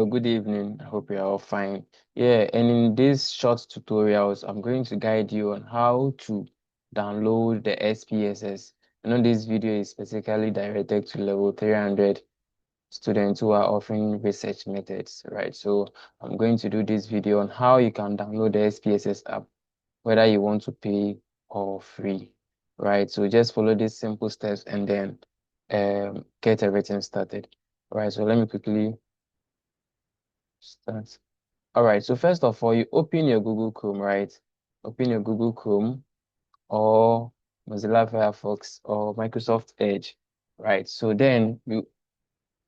Hello, good evening. I hope you're all fine. Yeah, and in these short tutorials, I'm going to guide you on how to download the SPSS. I know this video is specifically directed to level 300 students who are offering research methods, right? So I'm going to do this video on how you can download the SPSS app, whether you want to pay or free, right? So just follow these simple steps and then get everything started. Right, so let me quickly start. All right, so first of all, you open your Google Chrome, right? Open your Google Chrome or Mozilla Firefox or Microsoft Edge, right? So then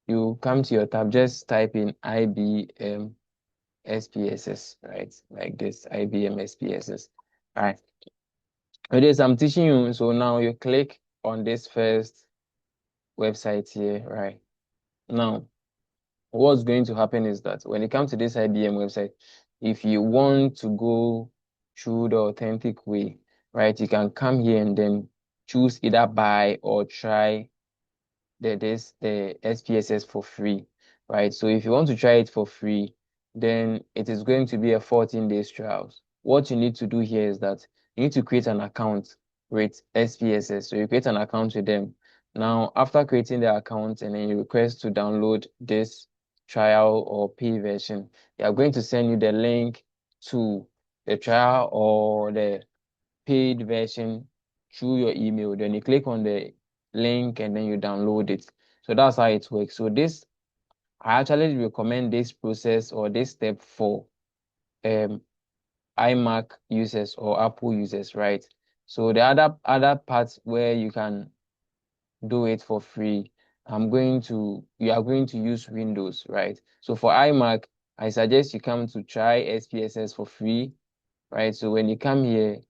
you come to your tab, just type in IBM SPSS, right? Like this, IBM SPSS, right? With this, I'm teaching you. So now you click on this first website here, right? Now, what's going to happen is that when it comes to this IBM website, if you want to go through the authentic way, right, you can come here and then choose either buy or try the SPSS for free, right? So if you want to try it for free, then it is going to be a 14 days trial. What you need to do here is that you need to create an account with SPSS. So you create an account with them. Now, after creating the account and then you request to download this trial or pay version, they are going to send you the link to the trial or the paid version through your email. Then you click on the link and then you download it. So that's how it works. So this, I actually recommend this process or this step for iMac users or Apple users, right? So the other parts where you can do it for free, you are going to use Windows, right? So for iMac, I suggest you come to try SPSS for free, right? So when you come here,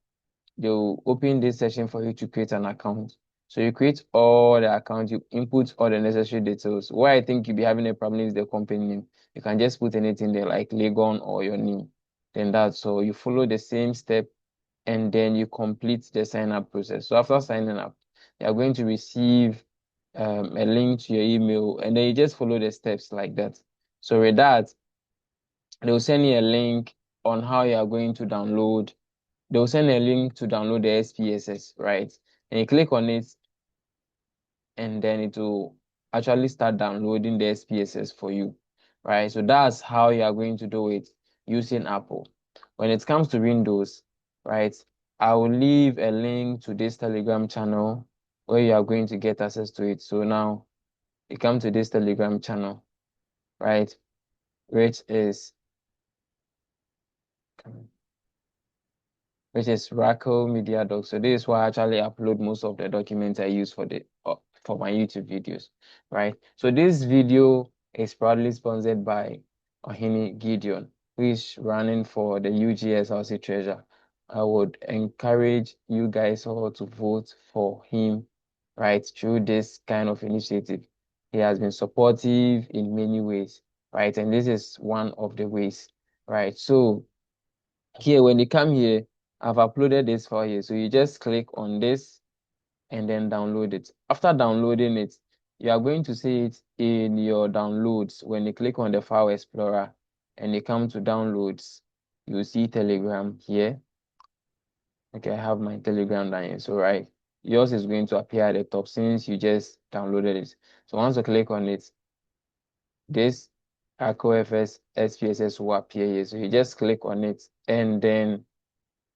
they'll open this session for you to create an account. So you create all the accounts, you input all the necessary details. Where I think you'll be having a problem is the company name. You can just put anything there like Legon or your name. Then that's so you follow the same step and then you complete the sign up process. So after signing up, you are going to receive a link to your email and then you just follow the steps like that. So with that, they'll send you a link on how you are going to download. They'll send a link to download the SPSS, right? And you click on it, and then it will actually start downloading the SPSS for you, right? So that's how you are going to do it using Apple. When it comes to Windows, right, I will leave a link to this Telegram channel where you are going to get access to it. So now you come to this Telegram channel, right, which is Rackle Media Doc. So this is where I actually upload most of the documents I use for my YouTube videos, right? So this video is proudly sponsored by Ohene Gideon, who is running for the UGS House Treasurer. I would encourage you guys all to vote for him, right, through this kind of initiative. He has been supportive in many ways, right? And this is one of the ways, right? So here, when you come here, I've uploaded this file here. So you just click on this and then download it. After downloading it, you are going to see it in your downloads. When you click on the file explorer and you come to downloads, you will see Telegram here. Okay, I have my Telegram down here. So right, yours is going to appear at the top since you just downloaded it. So once you click on it, this macOS SPSS will appear here. So you just click on it and then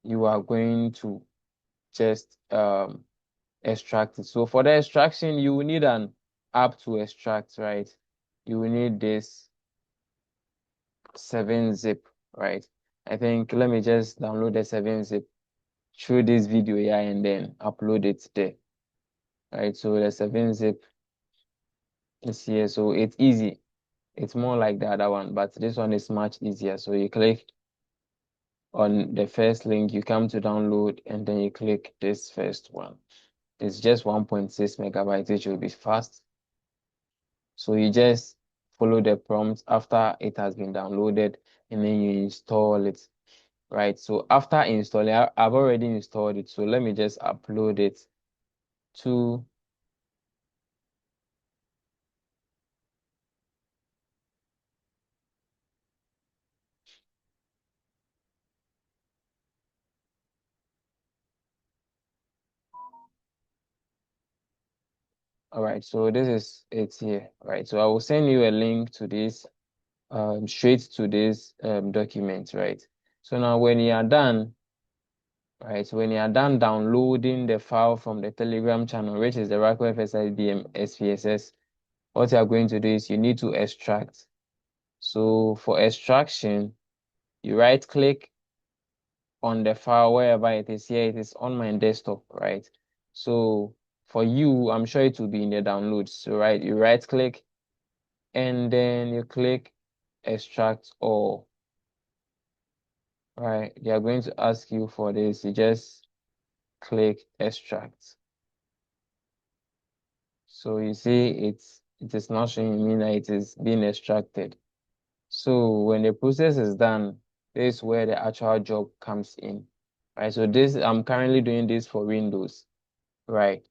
you are going to just extract it. So for the extraction, you will need an app to extract, right? You will need this 7-zip, right? I think let me just download the 7-zip through this video here and then upload it there. Right, so the 7-zip is here. So it's easy. It's more like the other one, but this one is much easier. So you click on the first link, you come to download, and then you click this first one. It's just 1.6 megabytes, which will be fast. So you just follow the prompts after it has been downloaded, and then you install it, right? So after installing, I've already installed it. So let me just upload it to All right, so this is it here, right? So I will send you a link to this, straight to this document, right? So now when you are done, right, so when you are done downloading the file from the Telegram channel, which is the Racco FSIBM SPSS, what you are going to do is you need to extract. So for extraction, you right click on the file wherever it is. Here it is on my desktop, right? So for you, I'm sure it will be in the downloads. So right, you right click and then you click extract all. Right, they are going to ask you for this. You just click extract. So you see it is not showing me that it is being extracted. So when the process is done, this is where the actual job comes in. Right. So this I'm currently doing this for Windows. Right.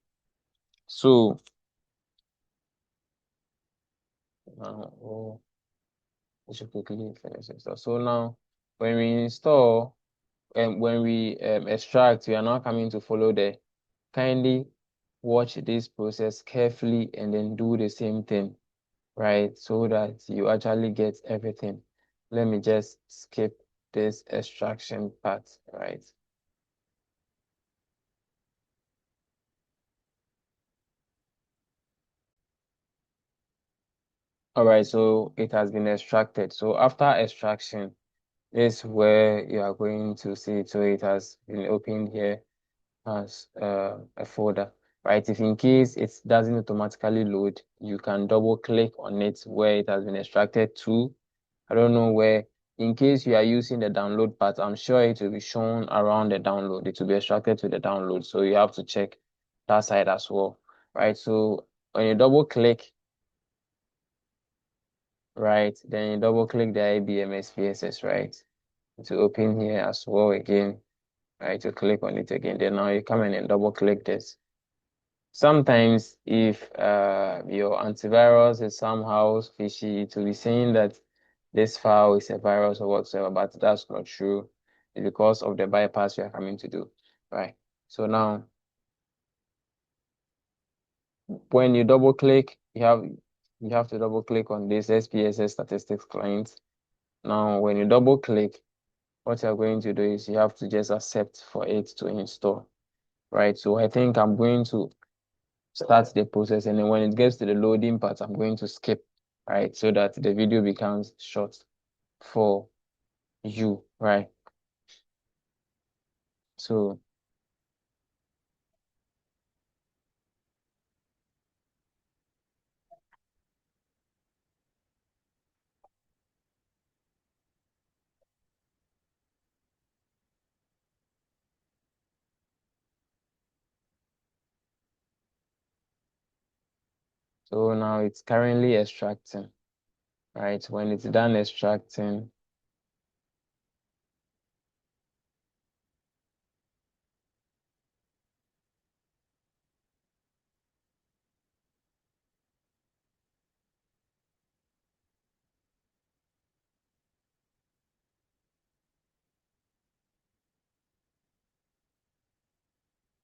So oh, we should quickly finish install. So now when we install and when we extract, we are now coming to follow the kindly watch this process carefully and then do the same thing, right? So that you actually get everything. Let me just skip this extraction part, right? All right, so it has been extracted. So after extraction, this is where you are going to see it. So it has been opened here as a folder, right? If in case it doesn't automatically load, you can double click on it where it has been extracted to. I don't know where. In case you are using the download part, I'm sure it will be shown around the download. It will be extracted to the download. So you have to check that side as well, right? So when you double click, right, then you double click the IBM SPSS, right? To open here as well again, right? To click on it again. Then now you come in and double click this. Sometimes if your antivirus is somehow fishy, it will be saying that this file is a virus or whatsoever, but that's not true. It's because of the bypass you are coming to do, right? So now, when you double click, you have to double click on this SPSS statistics client. Now, when you double click, what you're going to do is you have to just accept for it to install, right? So I think I'm going to start the process, and then when it gets to the loading part, I'm going to skip, right? So that the video becomes short for you, right? So so now it's currently extracting, right? When it's done extracting,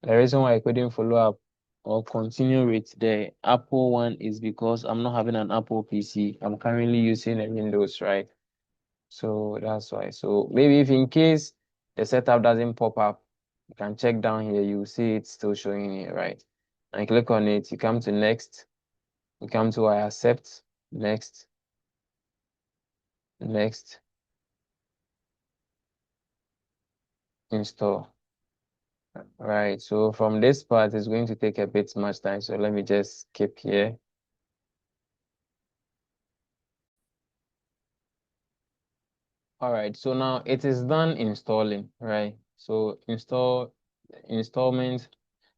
the reason why I couldn't follow up or continue with the Apple one is because I'm not having an Apple PC. I'm currently using a Windows, right? So that's why. So maybe if in case the setup doesn't pop up, you can check down here. You see it's still showing here, right? And you click on it. You come to next. You come to I accept. Next. Next. Install. Right. So from this part, it's going to take a bit much time. So let me just skip here. All right. So now it is done installing, right? So installment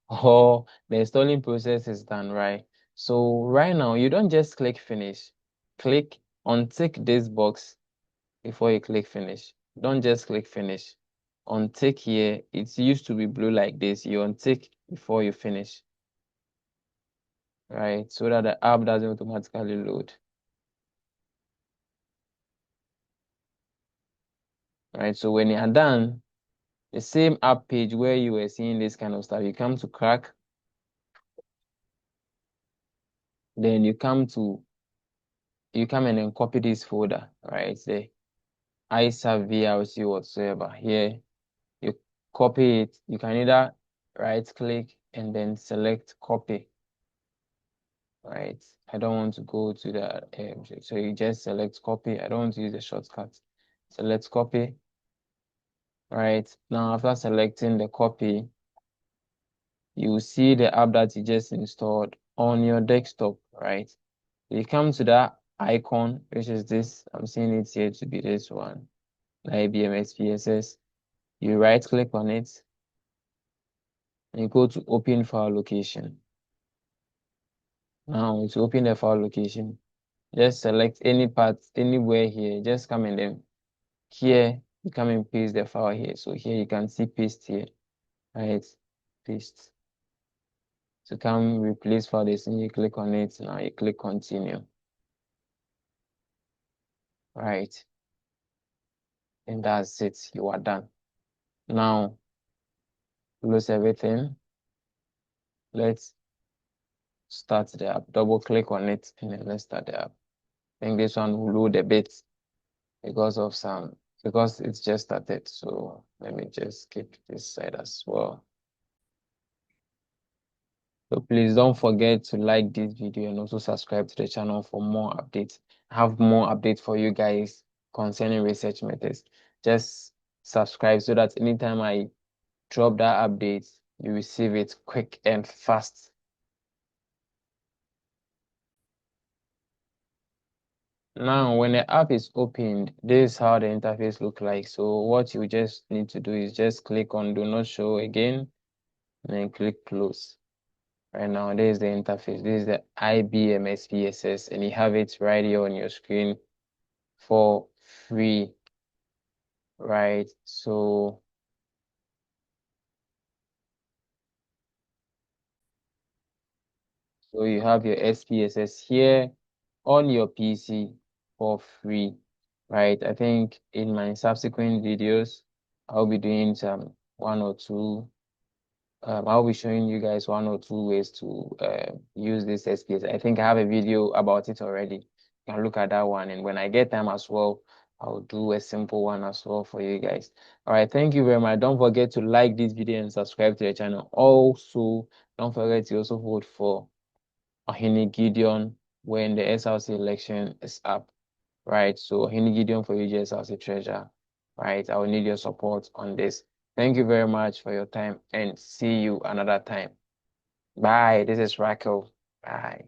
or the installing process is done, right? So right now you don't just click finish. Click untick this box before you click finish. Don't just click finish. Untick here. It used to be blue like this. You untick before you finish, right? So that the app doesn't automatically load. Right. So when you are done, the same app page where you were seeing this kind of stuff, you come to crack. Then you come and then copy this folder, right? The ISAV VLC whatsoever. Here, you copy it. You can either right click and then select copy, right? I don't want to go to the, so you just select copy. I don't want to use the shortcut. Select copy, right? Now, after selecting the copy, you will see the app that you just installed on your desktop, right? You come to that icon, which is this. I'm seeing it here to be this one, IBM SPSS. You right click on it and you go to open file location. Now to open the file location, just select any part, anywhere here. Just come in then here, you come and paste the file here. So here you can see paste here, right? Paste. So come replace file this and you click on it. Now you click continue, right? And that's it. You are done. Now close everything. Let's start the app. Double click on it and then let's start the app. I think this one will load a bit because it's just started. So let me just keep this side as well. So please don't forget to like this video and also subscribe to the channel for more updates. I have more updates for you guys concerning research methods. Just subscribe so that anytime I drop that update, you receive it quick and fast. Now, when the app is opened, this is how the interface look like. So what you just need to do is just click on do not show again, and then click close. Right now, this is the interface. This is the IBM SPSS, and you have it right here on your screen for free, right? So you have your SPSS here on your PC for free, right? I think in my subsequent videos, I'll be doing some one or two. I'll be showing you guys one or two ways to use this SPS. I think I have a video about it already. You can look at that one, and when I get time as well, I'll do a simple one as well for you guys. All right, thank you very much. Don't forget to like this video and subscribe to the channel. Also, don't forget to also vote for Ohene Gideon when the SLC election is up, right? So Ohene Gideon for UG SLC treasurer, right? I will need your support on this. Thank you very much for your time and see you another time. Bye. This is Raquel. Bye.